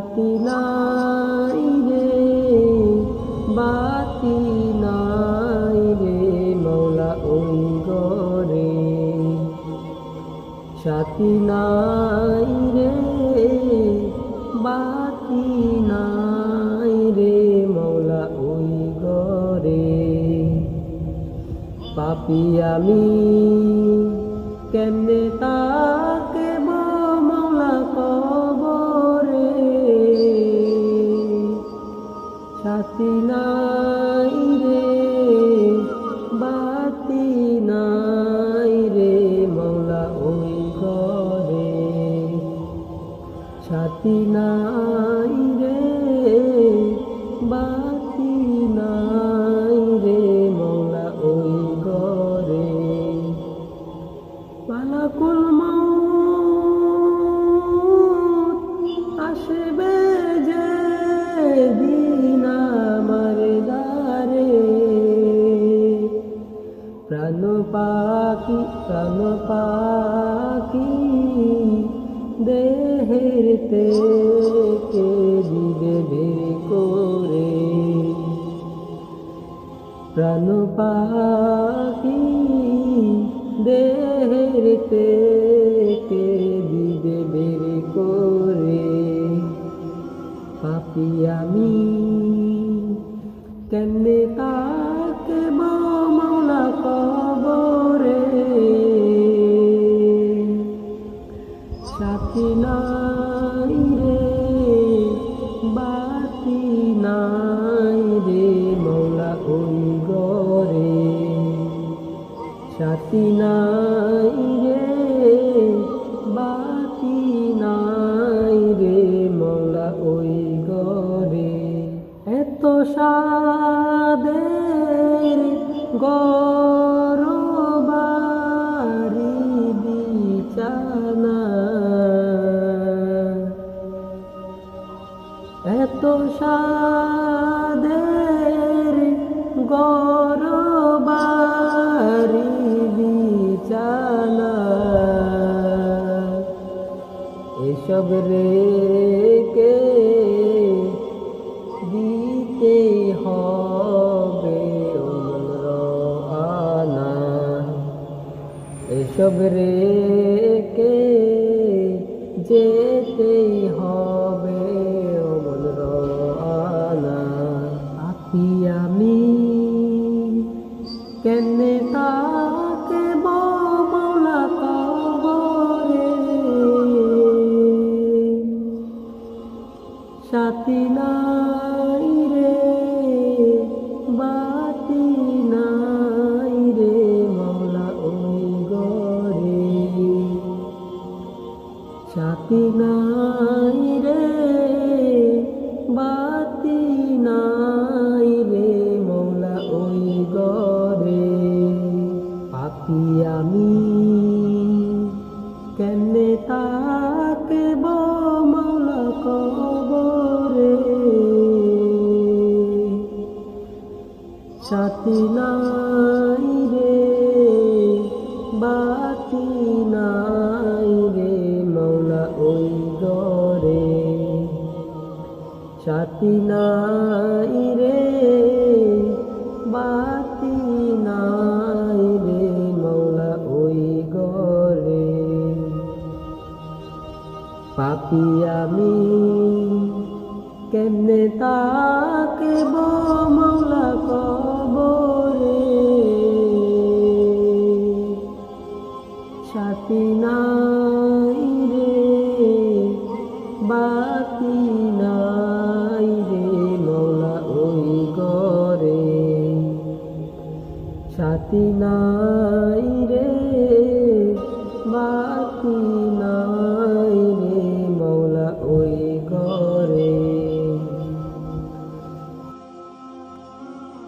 সাথী নাই রে বাতি নাই রে মৌলা ওই ঘরে। সাথী নাই রে বাতি নাই রে মৌলা ওই ঘরে। পাপী আমি কেমনে তাকে মৌলা কবরে। সাথী নাই রে বাতি নাই রে মৌলা ওই ঘরে। সাথী নাই রে বাতি নাই রে মৌলা ওই ঘরে। মালাকুল মউত আসবে যে দিন আমার দ্বারে। প্রাণ পাখি দেহের থেকে দিবে বের করে। প্রাণ পাখি দেহের থেকে দিবে বের করে। পাপী আমি কেমনে তাকে মৌলা কবরে। সাথী নাই রে বাতি নাই রে মৌলা ওই ঘরে। সাথী নাই রে বাতি নাই রে মৌলা ওই ঘরে। এত সাদের ঘর বাড়ি বিছানা। এত সাদের ঘর বাড়ি বিছানা। এসব রেখে দিতে হবে আনা। এসব রেখে যেতেই হবে আনা। পাপী আমি কেনে তাকে মৌলা কবরে। সাথী নাই রে বাতি নাই রে মৌলা ওই ঘরে। সাথী নাই রে বাতি নাই রে মৌলা ওই ঘরে। পাপী আমি কেমনে তাকে মৌলা কবরে। সাথী নাই রে বাতি নাই রে মৌলা ওই ঘরে। সাথী নাই রে বাতি নাই রে মৌলা ওই ঘরে। পাপী আমি কেমনে তাকে মৌলা কবরে। সাথী নাই রে বাতি নাই রে মৌলা ওই ঘরে। সাথী নাই রে বাতি